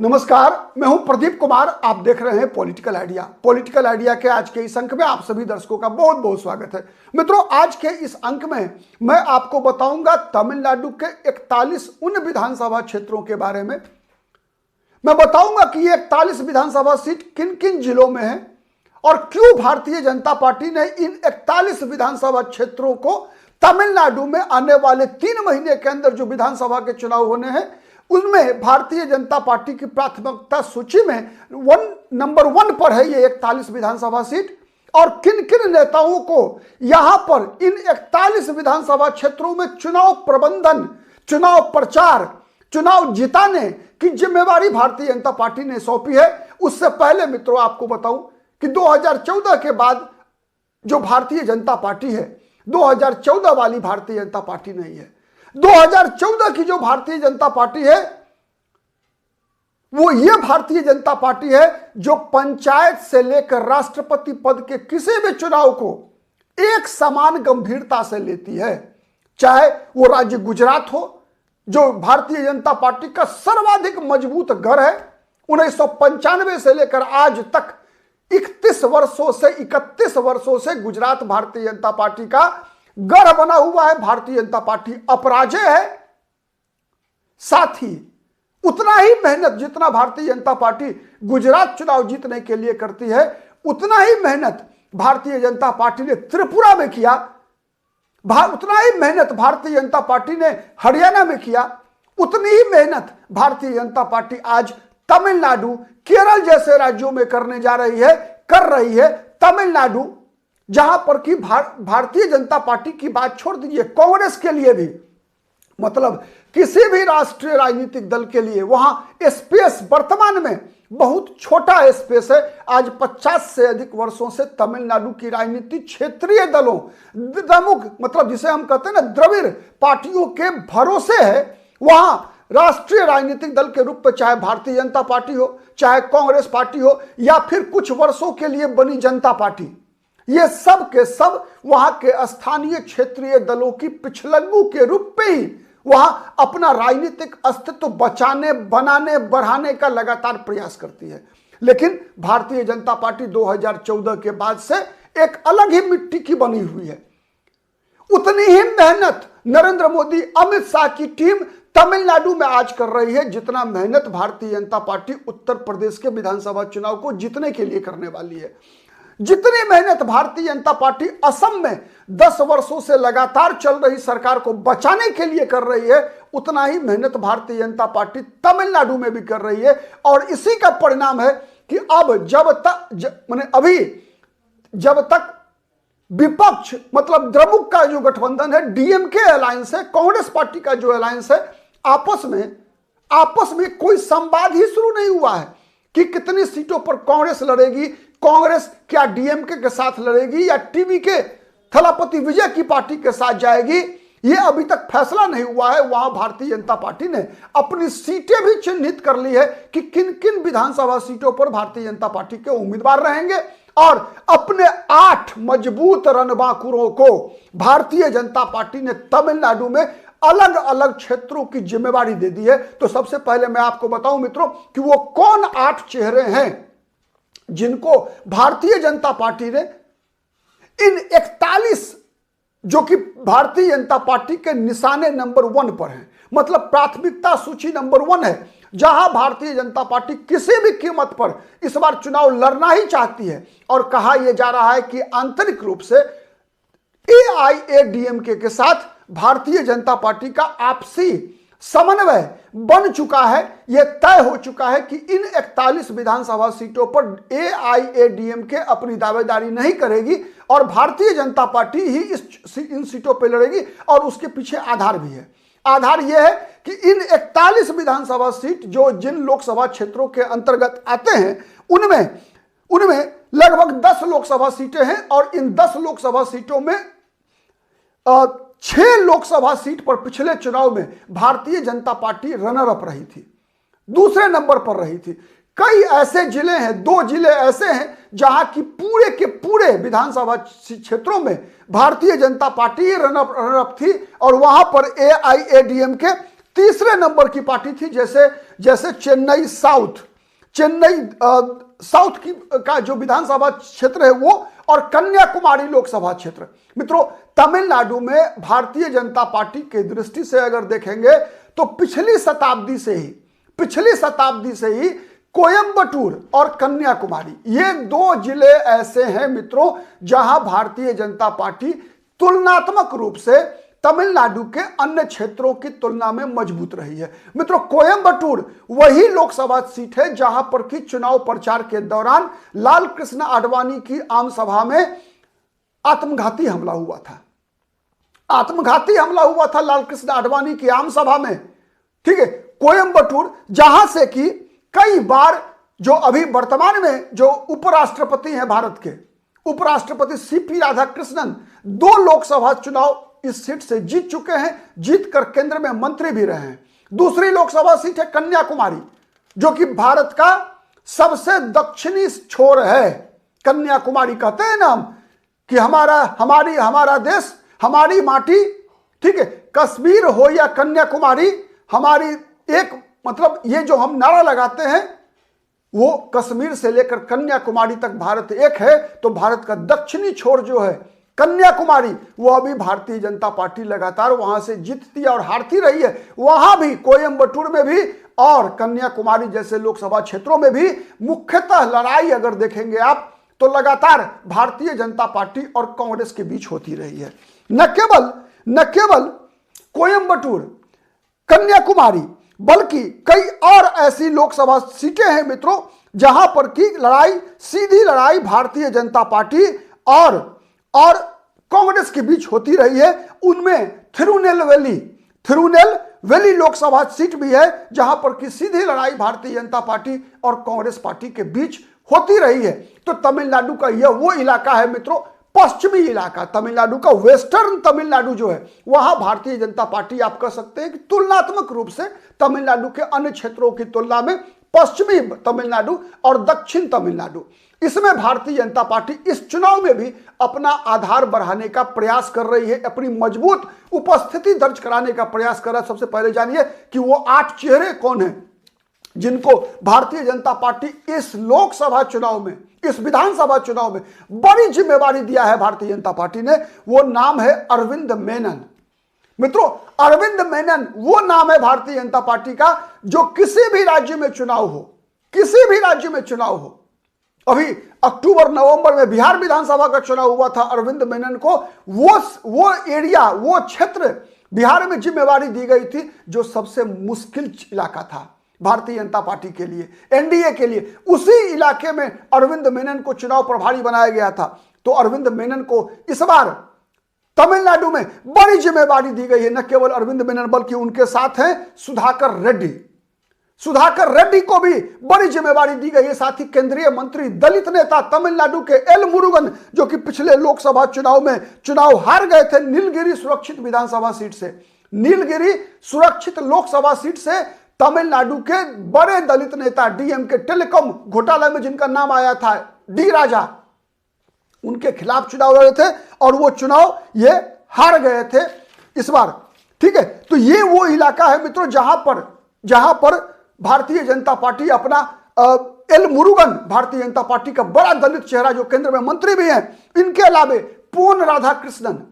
नमस्कार, मैं हूं प्रदीप कुमार। आप देख रहे हैं पॉलिटिकल आइडिया। पॉलिटिकल आइडिया के आज के इस अंक में आप सभी दर्शकों का बहुत बहुत स्वागत है। मित्रों, आज के इस अंक में मैं आपको बताऊंगा तमिलनाडु के 41 उन विधानसभा क्षेत्रों के बारे में। मैं बताऊंगा कि ये 41 विधानसभा सीट किन किन जिलों में है और क्यों भारतीय जनता पार्टी ने इन 41 विधानसभा क्षेत्रों को तमिलनाडु में आने वाले 3 महीने के अंदर जो विधानसभा के चुनाव होने हैं उनमें भारतीय जनता पार्टी की प्राथमिकता सूची में नंबर 1 पर है ये 41 विधानसभा सीट। और किन किन नेताओं को यहां पर इन 41 विधानसभा क्षेत्रों में चुनाव प्रबंधन, चुनाव प्रचार, चुनाव जिताने की जिम्मेवारी भारतीय जनता पार्टी ने सौंपी है। उससे पहले मित्रों आपको बताऊं कि 2014 के बाद जो भारतीय जनता पार्टी है 2014 वाली भारतीय जनता पार्टी नहीं है। 2014 की जो भारतीय जनता पार्टी है वो ये भारतीय जनता पार्टी है जो पंचायत से लेकर राष्ट्रपति पद के किसी भी चुनाव को एक समान गंभीरता से लेती है। चाहे वो राज्य गुजरात हो जो भारतीय जनता पार्टी का सर्वाधिक मजबूत घर है। 1995 से लेकर आज तक 31 वर्षों से गुजरात भारतीय जनता पार्टी का गढ़ बना हुआ है। भारतीय जनता पार्टी अपराजय है। साथ ही उतना ही मेहनत जितना भारतीय जनता पार्टी गुजरात चुनाव जीतने के लिए करती है उतना ही मेहनत भारतीय जनता पार्टी ने त्रिपुरा में किया, उतना ही मेहनत भारतीय जनता पार्टी ने हरियाणा में किया, उतनी ही मेहनत भारतीय जनता पार्टी आज तमिलनाडु, केरल जैसे राज्यों में करने जा रही है, कर रही है। तमिलनाडु जहां पर कि भारतीय जनता पार्टी की बात छोड़ दीजिए, कांग्रेस के लिए भी, मतलब किसी भी राष्ट्रीय राजनीतिक दल के लिए वहां स्पेस वर्तमान में बहुत छोटा स्पेस है। आज 50 से अधिक वर्षों से तमिलनाडु की राजनीति क्षेत्रीय दलों, द्रमुक मतलब जिसे हम कहते हैं ना द्रविड़ पार्टियों के भरोसे है। वहां राष्ट्रीय राजनीतिक दल के रूप में चाहे भारतीय जनता पार्टी हो, चाहे कांग्रेस पार्टी हो या फिर कुछ वर्षों के लिए बनी जनता पार्टी, ये सब के सब वहां के स्थानीय क्षेत्रीय दलों की पिछलग्गू के रूप में ही वहां अपना राजनीतिक अस्तित्व बचाने, बनाने, बढ़ाने का लगातार प्रयास करती है। लेकिन भारतीय जनता पार्टी 2014 के बाद से एक अलग ही मिट्टी की बनी हुई है। उतनी ही मेहनत नरेंद्र मोदी, अमित शाह की टीम तमिलनाडु में आज कर रही है जितना मेहनत भारतीय जनता पार्टी उत्तर प्रदेश के विधानसभा चुनाव को जीतने के लिए करने वाली है। जितनी मेहनत भारतीय जनता पार्टी असम में 10 वर्षों से लगातार चल रही सरकार को बचाने के लिए कर रही है उतना ही मेहनत भारतीय जनता पार्टी तमिलनाडु में भी कर रही है। और इसी का परिणाम है कि अब जब तक विपक्ष मतलब द्रमुक का जो गठबंधन है, डीएमके अलायंस है, कांग्रेस पार्टी का जो अलायंस है, आपस में कोई संवाद ही शुरू नहीं हुआ है कि कितनी सीटों पर कांग्रेस लड़ेगी, कांग्रेस क्या डीएमके के साथ लड़ेगी या टीवीके थलापति विजय की पार्टी के साथ जाएगी, ये अभी तक फैसला नहीं हुआ है। वहां भारतीय जनता पार्टी ने अपनी सीटें भी चिन्हित कर ली है कि किन किन विधानसभा सीटों पर भारतीय जनता पार्टी के उम्मीदवार रहेंगे। और अपने 8 मजबूत रणबांकुरों को भारतीय जनता पार्टी ने तमिलनाडु में अलग अलग क्षेत्रों की जिम्मेवारी दे दी है। तो सबसे पहले मैं आपको बताऊं मित्रों कि वो कौन 8 चेहरे हैं जिनको भारतीय जनता पार्टी ने इन 41 जो कि भारतीय जनता पार्टी के निशाने नंबर 1 पर हैं, मतलब प्राथमिकता सूची नंबर 1 है, जहां भारतीय जनता पार्टी किसी भी कीमत पर इस बार चुनाव लड़ना ही चाहती है। और कहा यह जा रहा है कि आंतरिक रूप से एआईएडीएमके के साथ भारतीय जनता पार्टी का आपसी समन्वय बन चुका है। यह तय हो चुका है कि इन 41 विधानसभा सीटों पर एआईएडीएमके अपनी दावेदारी नहीं करेगी और भारतीय जनता पार्टी ही इन सीटों पर लड़ेगी। और उसके पीछे आधार भी है। आधार यह है कि इन 41 विधानसभा सीट जो जिन लोकसभा क्षेत्रों के अंतर्गत आते हैं उनमें लगभग 10 लोकसभा सीटें हैं और इन 10 लोकसभा सीटों में 6 लोकसभा सीट पर पिछले चुनाव में भारतीय जनता पार्टी रनर अप रही थी, दूसरे नंबर पर रही थी। कई ऐसे जिले हैं, 2 जिले ऐसे हैं जहां की पूरे के पूरे विधानसभा क्षेत्रों में भारतीय जनता पार्टी रनर अप थी और वहां पर एआईएडीएमके तीसरे नंबर की पार्टी थी, जैसे चेन्नई साउथ की का जो विधानसभा क्षेत्र है वो, और कन्याकुमारी लोकसभा क्षेत्र। मित्रों, तमिलनाडु में भारतीय जनता पार्टी की दृष्टि से अगर देखेंगे तो पिछली शताब्दी से ही कोयंबटूर और कन्याकुमारी, ये दो जिले ऐसे हैं मित्रों जहां भारतीय जनता पार्टी तुलनात्मक रूप से तमिलनाडु के अन्य क्षेत्रों की तुलना में मजबूत रही है। मित्रों, कोयंबटूर वही लोकसभा सीट है जहां पर कि चुनाव प्रचार के दौरान लाल कृष्ण आडवाणी की आम सभा में आत्मघाती हमला हुआ था लाल कृष्ण आडवाणी की आम सभा में। ठीक है, कोयंबटूर जहां से कि कई बार जो अभी वर्तमान में जो उपराष्ट्रपति हैं भारत के, उपराष्ट्रपति सीपी राधाकृष्णन 2 लोकसभा चुनाव इस सीट से जीत चुके हैं, जीत कर केंद्र में मंत्री भी रहे हैं। दूसरी लोकसभा सीट है कन्याकुमारी, जो कि भारत का सबसे दक्षिणी छोर है। कन्याकुमारी कहते हैं ना हम कि हमारा देश, हमारी माटी, ठीक है, कश्मीर हो या कन्याकुमारी, हमारी एक मतलब ये जो हम नारा लगाते हैं वो कश्मीर से लेकर कन्याकुमारी तक भारत एक है। तो भारत का दक्षिणी छोर जो है कन्याकुमारी, वो अभी भारतीय जनता पार्टी लगातार वहां से जीतती और हारती रही है। वहां भी, कोयंबटूर में भी और कन्याकुमारी जैसे लोकसभा क्षेत्रों में भी मुख्यतः लड़ाई अगर देखेंगे आप तो लगातार भारतीय जनता पार्टी और कांग्रेस के बीच होती रही है। न केवल कोयंबटूर, कन्याकुमारी, बल्कि कई और ऐसी लोकसभा सीटें हैं मित्रों जहां पर की सीधी लड़ाई भारतीय जनता पार्टी और कांग्रेस के बीच होती रही है। उनमें थिरुनेलवेली लोकसभा सीट भी है जहां पर की सीधी लड़ाई भारतीय जनता पार्टी और कांग्रेस पार्टी के बीच होती रही है। तो तमिलनाडु का यह वो इलाका है मित्रों, पश्चिमी इलाका तमिलनाडु का, वेस्टर्न तमिलनाडु जो है वहां भारतीय जनता पार्टी आप कह सकते हैं कि तुलनात्मक रूप से तमिलनाडु के अन्य क्षेत्रों की तुलना में पश्चिमी तमिलनाडु और दक्षिण तमिलनाडु, इसमें भारतीय जनता पार्टी इस चुनाव में भी अपना आधार बढ़ाने का प्रयास कर रही है, अपनी मजबूत उपस्थिति दर्ज कराने का प्रयास कर रहा है। सबसे पहले जानिए कि वो 8 चेहरे कौन हैं जिनको भारतीय जनता पार्टी इस लोकसभा चुनाव में, इस विधानसभा चुनाव में बड़ी जिम्मेवारी दिया है भारतीय जनता पार्टी ने। वो नाम है अरविंद मेनन। मित्रों, अरविंद मेनन वो नाम है भारतीय जनता पार्टी का जो किसी भी राज्य में चुनाव हो, अभी अक्टूबर नवंबर में बिहार विधानसभा का चुनाव हुआ था, अरविंद मेनन को वो एरिया, वो क्षेत्र बिहार में जिम्मेवारी दी गई थी जो सबसे मुश्किल इलाका था भारतीय जनता पार्टी के लिए, एनडीए के लिए। उसी इलाके में अरविंद मेनन को चुनाव प्रभारी बनाया गया था। तो अरविंद मेनन को इस बार तमिलनाडु में बड़ी जिम्मेवारी दी गई है। न केवल अरविंद मेनन बल्कि उनके साथ हैं सुधाकर रेड्डी को भी बड़ी जिम्मेवारी दी गई है। साथ ही केंद्रीय मंत्री, दलित नेता तमिलनाडु के एल मुरुगन, जो कि पिछले लोकसभा चुनाव में चुनाव हार गए थे नीलगिरी सुरक्षित विधानसभा सीट से, नीलगिरी सुरक्षित लोकसभा सीट से तमिलनाडु के बड़े दलित नेता, डीएमके टेलीकॉम घोटाला में जिनका नाम आया था, डी राजा, उनके खिलाफ चुनाव लड़े थे और वो चुनाव ये हार गए थे इस बार। ठीक है, तो ये वो इलाका है मित्रों जहां पर भारतीय जनता पार्टी अपना एल मुरुगन, भारतीय जनता पार्टी का बड़ा दलित चेहरा जो केंद्र में मंत्री भी हैं, इनके अलावे पोन राधाकृष्णन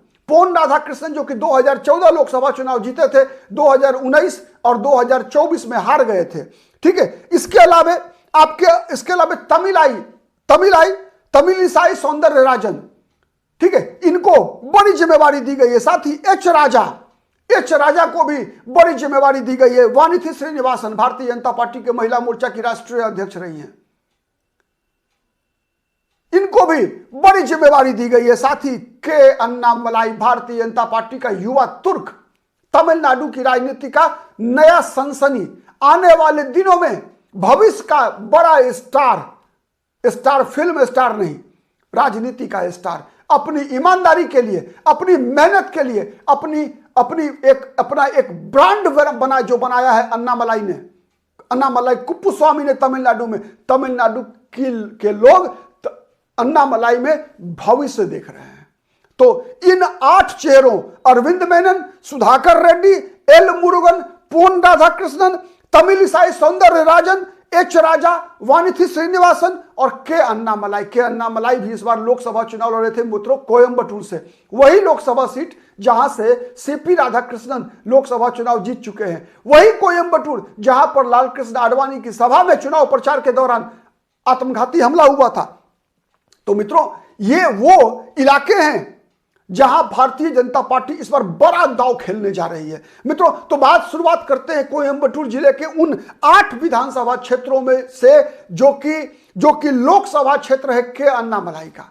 जो कि 2014 लोकसभा चुनाव जीते थे, 2019 और 2024 में हार गए थे। ठीक है, इसके अलावे तमिलिसाई सौंदरराजन, ठीक है, इनको बड़ी जिम्मेवारी दी गई है। साथ ही एच राजा को भी बड़ी जिम्मेवारी दी गई है। वानिथी श्रीनिवासन भारतीय जनता पार्टी के महिला मोर्चा की राष्ट्रीय अध्यक्ष रही हैं, इनको भी बड़ी जिम्मेवारी दी गई है। साथ ही के अन्नामलाई भारतीय जनता पार्टी का युवा तुर्क, तमिलनाडु की राजनीति का नया सनसनी, आने वाले दिनों में भविष्य का बड़ा स्टार, फिल्म स्टार नहीं, राजनीति का स्टार, अपनी ईमानदारी के लिए, अपनी मेहनत के लिए, अपना एक ब्रांड बनाया है अन्नामलाई कुप्पुस्वामी ने तमिलनाडु के लोग अन्नामलाई में भविष्य देख रहे हैं। तो इन 8 चेहरों, अरविंद मेनन, सुधाकर रेड्डी, एल मुरुगन, पोन राधाकृष्णन, तमिलिसाई सौंदर्य राजन, एच राजा, वानिथी श्रीनिवासन और के अन्नामलाई। के अन्नामलाई भी इस बार लोकसभा चुनाव लड़े थे मित्रों कोयंबटूर से, वही लोकसभा सीट जहां से सीपी राधाकृष्णन लोकसभा चुनाव जीत चुके हैं, वही कोयंबटूर जहां पर लालकृष्ण आडवाणी की सभा में चुनाव प्रचार के दौरान आत्मघाती हमला हुआ था। तो मित्रों ये वो इलाके हैं जहां भारतीय जनता पार्टी इस बार बड़ा दांव खेलने जा रही है मित्रों। तो शुरुआत करते हैं कोयंबटूर जिले के उन 8 विधानसभा क्षेत्रों में से जो कि लोकसभा क्षेत्र है के अन्नामलाई का।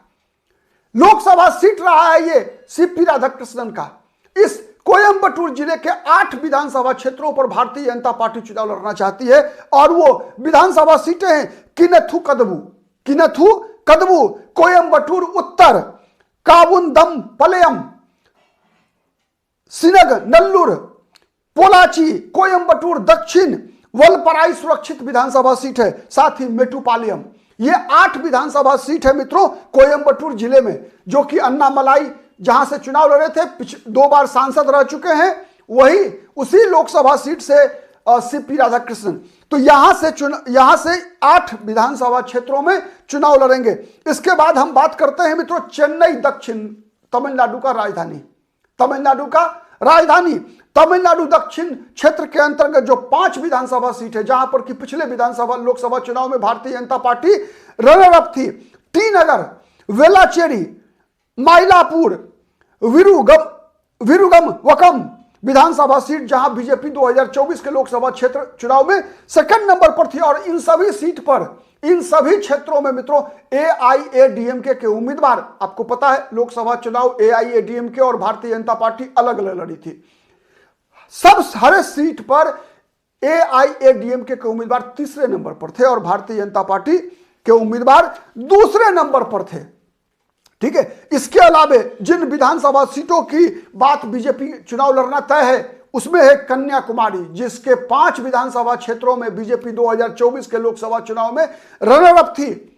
लोकसभा सीट रहा है ये सीपी राधाकृष्णन का। इस कोयंबटूर जिले के 8 विधानसभा क्षेत्रों पर भारतीय जनता पार्टी चुनाव लड़ना चाहती है और वो विधानसभा सीटें हैं किनथु कदबू, कोयंबटूर उत्तर, काबुंदम पलेयम, सिनग नल्लूर, पोलाची, कोयंबटूर दक्षिण, वलपराई सुरक्षित विधानसभा सीट है, साथ ही मेटुपालयम। ये 8 विधानसभा सीट है मित्रों कोयंबटूर जिले में, जो कि अन्नामलाई जहां से चुनाव लड़े थे, 2 बार सांसद रह चुके हैं, वही उसी लोकसभा सीट से सीपी राधाकृष्णन। तो यहां से 8 विधानसभा क्षेत्रों में चुनाव लड़ेंगे। इसके बाद हम बात करते हैं मित्रों चेन्नई दक्षिण, तमिलनाडु का राजधानी, तमिलनाडु दक्षिण क्षेत्र के अंतर्गत जो 5 विधानसभा सीट है, जहां पर कि पिछले लोकसभा चुनाव में भारतीय जनता पार्टी रनर अप थी। टी नगर, वेलाचेरी, माइलापुर, विरुगम वकम विधानसभा सीट, जहां बीजेपी 2024 के लोकसभा क्षेत्र चुनाव में सेकंड नंबर पर थी। और इन सभी क्षेत्रों में मित्रों एआईएडीएमके के उम्मीदवार, आपको पता है लोकसभा चुनाव एआईएडीएमके और भारतीय जनता पार्टी अलग अलग लड़ी थी। हर सीट पर एआईएडीएमके के उम्मीदवार तीसरे नंबर पर थे और भारतीय जनता पार्टी के उम्मीदवार दूसरे नंबर पर थे। ठीक है, इसके अलावे जिन विधानसभा सीटों की बात बीजेपी चुनाव लड़ना तय है, उसमें है कन्याकुमारी, जिसके 5 विधानसभा क्षेत्रों में बीजेपी 2024 के लोकसभा चुनाव में रनर अप थी,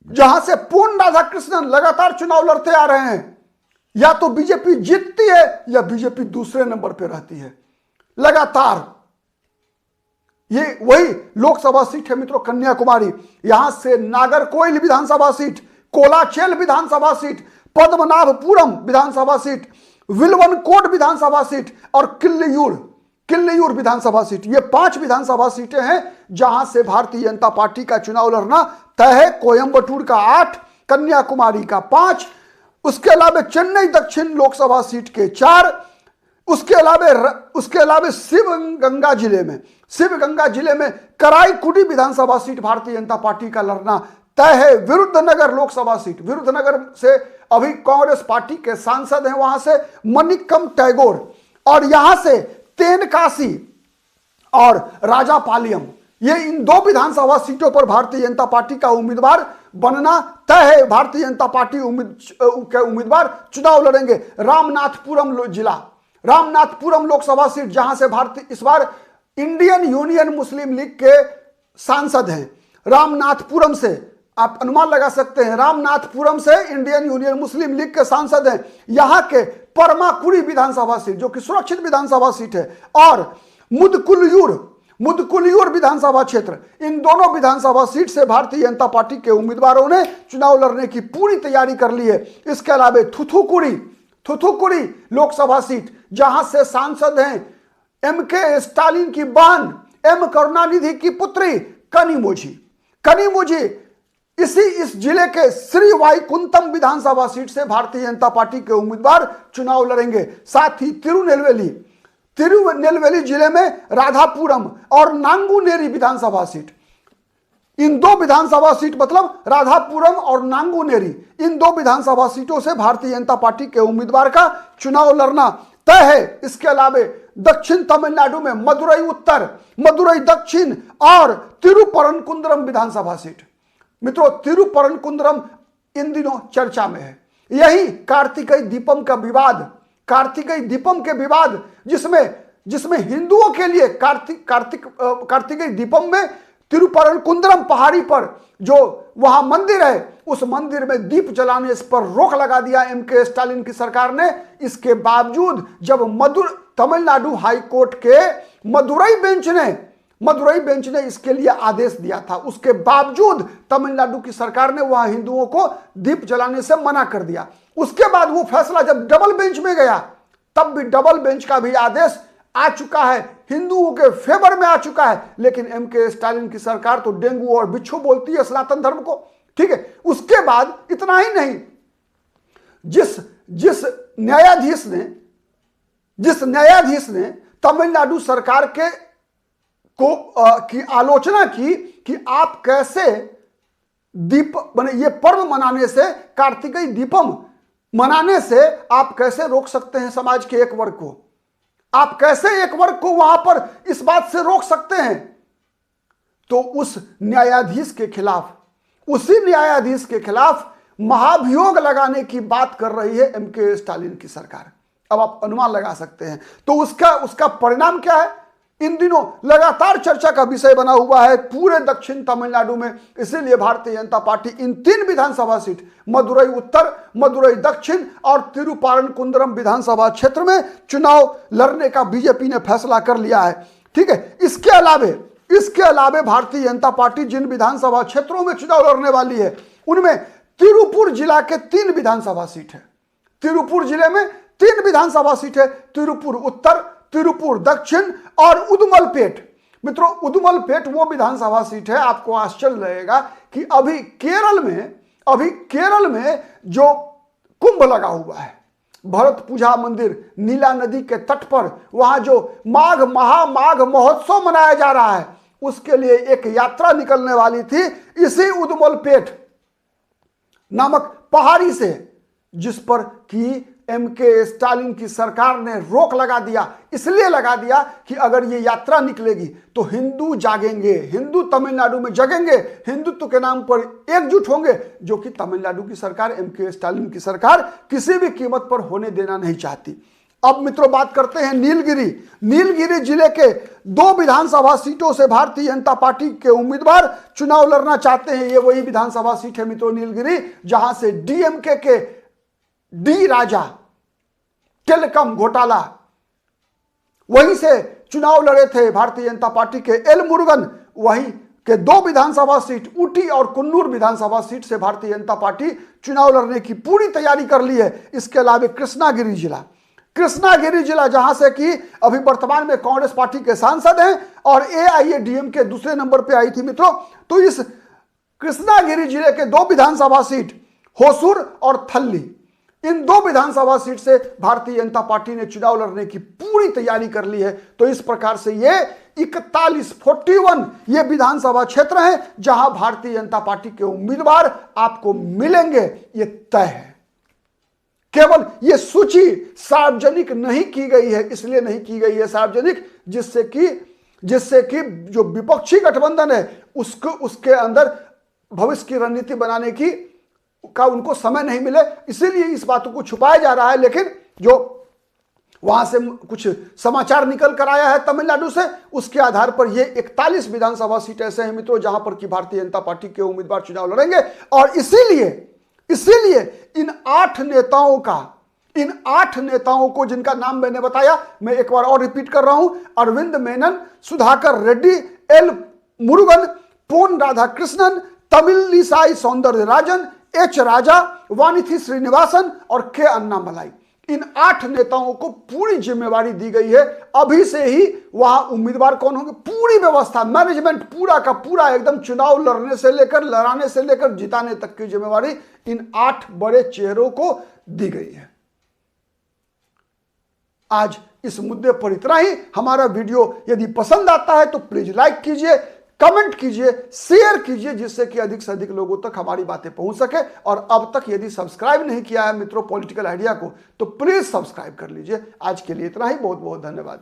जहां से पोन राधाकृष्णन लगातार चुनाव लड़ते आ रहे हैं। या तो बीजेपी जीतती है या बीजेपी दूसरे नंबर पर रहती है लगातार। ये वही लोकसभा सीट है मित्रों कन्याकुमारी। यहां से नागरकोइल विधानसभा सीट, कोलाचेल विधानसभा सीट, पद्मनाभपुरम विधानसभा सीट, विलवनकोट विधानसभा सीट और किल्लियूर विधानसभा सीट, ये 5 विधानसभा सीटें हैं जहां से भारतीय जनता पार्टी का चुनाव लड़ना तय है। कोयंबटूर का 8, कन्याकुमारी का 5, उसके अलावा चेन्नई दक्षिण लोकसभा सीट के 4, उसके अलावा शिवगंगा जिले में कराईकुडी विधानसभा सीट भारतीय जनता पार्टी का लड़ना तय है। विरुद्धनगर लोकसभा सीट, विरुद्धनगर से अभी कांग्रेस पार्टी के सांसद हैं वहां से मनिक्कम टैगोर, और यहां से तेनकासी और राजापालयम, ये इन 2 विधानसभा सीटों पर भारतीय जनता पार्टी का उम्मीदवार बनना तय है। भारतीय जनता पार्टी के उम्मीदवार चुनाव लड़ेंगे। रामनाथपुरम लोकसभा सीट, जहां से भारतीय इस बार इंडियन यूनियन मुस्लिम लीग के सांसद हैं। रामनाथपुरम से आप अनुमान लगा सकते हैं, रामनाथपुरम से इंडियन यूनियन मुस्लिम लीग के सांसद हैं। यहां के परमाकुड़ी विधानसभा सीट, जो कि सुरक्षित विधानसभा सीट है, और मुदकुलियूर विधानसभा क्षेत्र, इन दोनों विधानसभा सीट से भारतीय जनता पार्टी के उम्मीदवारों ने चुनाव लड़ने की पूरी तैयारी कर ली है। इसके अलावा थुथुकुड़ी लोकसभा सीट, जहां से सांसद हैं एमके स्टालिन की बहन एम करुणानिधि की पुत्री कनिमोझी, इस जिले के श्री वाईकुंतम विधानसभा सीट से भारतीय जनता पार्टी के उम्मीदवार चुनाव लड़ेंगे। साथ ही तिरुनेलवेली जिले में राधापुरम और नांगुनेरी विधानसभा सीट, इन 2 विधानसभा सीट मतलब राधापुरम और नांगुनेरी, इन 2 विधानसभा सीटों से भारतीय जनता पार्टी के उम्मीदवार का चुनाव लड़ना तय है। इसके अलावा दक्षिण तमिलनाडु में मदुरई उत्तर, मदुरई दक्षिण और तिरुपरनकुंद्रम विधानसभा सीट। मित्रों तिरुपरनकुंद्रम इन दिनों चर्चा में है। यही कार्तिकेय दीपम के विवाद जिसमें हिंदुओं के लिए कार्तिकेय दीपम में तिरुपरनकुंद्रम पहाड़ी पर जो वहां मंदिर है, उस मंदिर में दीप जलाने पर रोक लगा दिया एमके स्टालिन की सरकार ने। इसके बावजूद जब तमिलनाडु हाईकोर्ट के मदुरई बेंच ने इसके लिए आदेश दिया था। उसके बावजूद तमिलनाडु की सरकार ने वहां हिंदुओं को दीप जलाने से मना कर दिया। उसके बाद वो फैसला जब डबल बेंच में गया, तब भी डबल बेंच का भी आदेश आ चुका है, हिंदुओं के फेवर में आ चुका है। लेकिन एमके स्टालिन की सरकार तो डेंगू और बिच्छू बोलती है सनातन धर्म को। ठीक है, उसके बाद इतना ही नहीं, जिस न्यायाधीश ने तमिलनाडु सरकार की आलोचना की कि आप कैसे ये पर्व मनाने से, कार्तिकेय दीपम मनाने से आप कैसे रोक सकते हैं समाज के एक वर्ग को, आप कैसे एक वर्ग को वहां पर इस बात से रोक सकते हैं। तो उसी न्यायाधीश के खिलाफ महाभियोग लगाने की बात कर रही है एमके स्टालिन की सरकार। अब आप अनुमान लगा सकते हैं। तो उसका परिणाम क्या है, इन दिनों लगातार चर्चा का विषय बना हुआ है पूरे दक्षिण तमिलनाडु में। इसीलिए भारतीय जनता पार्टी इन 3 विधानसभा सीट, मदुरई उत्तर, मदुरई दक्षिण और तिरुपारनकुंद्रम विधानसभा क्षेत्र में चुनाव लड़ने का बीजेपी ने फैसला कर लिया है। ठीक है, इसके अलावे भारतीय जनता पार्टी जिन विधानसभा क्षेत्रों में चुनाव लड़ने वाली है, उनमें तिरुपुर जिला के 3 विधानसभा सीट है। तिरुपुर जिले में 3 विधानसभा सीट है, तिरुपुर उत्तर, तिरुपुर दक्षिण और उदुमलपेट। मित्रों, उदुमलपेट वो विधानसभा सीट है, आपको आश्चर्य लगेगा कि अभी केरल में जो कुंभ लगा हुआ है, भरत पूजा मंदिर नीला नदी के तट पर, वहां जो माघ महोत्सव मनाया जा रहा है, उसके लिए एक यात्रा निकलने वाली थी इसी उदुमलपेट नामक पहाड़ी से, जिस पर कि एमके स्टालिन की सरकार ने रोक लगा दिया। इसलिए लगा दिया कि अगर ये यात्रा निकलेगी तो हिंदू जागेंगे, हिंदू तमिलनाडु में जगेंगे, हिंदुत्व के नाम पर एकजुट होंगे, जो कि तमिलनाडु की सरकार, एमके स्टालिन की सरकार किसी भी कीमत पर होने देना नहीं चाहती। अब मित्रों बात करते हैं नीलगिरी जिले के 2 विधानसभा सीटों से भारतीय जनता पार्टी के उम्मीदवार चुनाव लड़ना चाहते हैं। ये वही विधानसभा सीट है मित्रों नीलगिरी, जहां से डीएमके के डी राजा टेलीकॉम घोटाला, वहीं से चुनाव लड़े थे भारतीय जनता पार्टी के एल मुरुगन। वहीं के 2 विधानसभा सीट, ऊटी और कुन्नूर विधानसभा सीट से भारतीय जनता पार्टी चुनाव लड़ने की पूरी तैयारी कर ली है। इसके अलावा कृष्णागिरी जिला जहां से कि अभी वर्तमान में कांग्रेस पार्टी के सांसद हैं और एआईएडीएम के दूसरे नंबर पे आई थी मित्रों। तो इस कृष्णागिरी जिले के 2 विधानसभा सीट, होसूर और थल्ली, इन 2 विधानसभा सीट से भारतीय जनता पार्टी ने चुनाव लड़ने की पूरी तैयारी कर ली है। तो इस प्रकार से ये 41 ये विधानसभा क्षेत्र हैं जहां भारतीय जनता पार्टी के उम्मीदवार आपको मिलेंगे, ये तय है। केवल ये सूची सार्वजनिक नहीं की गई है, इसलिए नहीं की गई है सार्वजनिक जिससे कि जो विपक्षी गठबंधन है उसके अंदर भविष्य की रणनीति बनाने का उनको समय नहीं मिले, इसीलिए इस बातों को छुपाया जा रहा है। लेकिन जो वहां से कुछ समाचार निकल कर आया है तमिलनाडु से, उसके आधार पर ये 41 विधानसभा सीट ऐसे हैं मित्रों जहां पर कि भारतीय जनता पार्टी के उम्मीदवार चुनाव लड़ेंगे। और इसीलिए इन 8 नेताओं को जिनका नाम मैंने बताया, मैं एक बार और रिपीट कर रहा हूं, अरविंद मेनन, सुधाकर रेड्डी, एल मुरुगन, पोन राधाकृष्णन, तमिलिसाई सौंदरराजन, एच राजा, वानिथी श्रीनिवासन और के अन्नामलाई, इन 8 नेताओं को पूरी जिम्मेवारी दी गई है। अभी से ही वहां उम्मीदवार कौन होंगे, पूरी व्यवस्था, मैनेजमेंट पूरा का पूरा एकदम चुनाव लड़ाने से लेकर जिताने तक की जिम्मेवारी इन 8 बड़े चेहरों को दी गई है। आज इस मुद्दे पर इतना ही। हमारा वीडियो यदि पसंद आता है तो प्लीज लाइक कीजिए, कमेंट कीजिए, शेयर कीजिए, जिससे कि अधिक से अधिक लोगों तक हमारी बातें पहुंच सके। और अब तक यदि सब्सक्राइब नहीं किया है मित्रों पॉलिटिकल आइडिया को, तो प्लीज सब्सक्राइब कर लीजिए। आज के लिए इतना ही, बहुत बहुत धन्यवाद।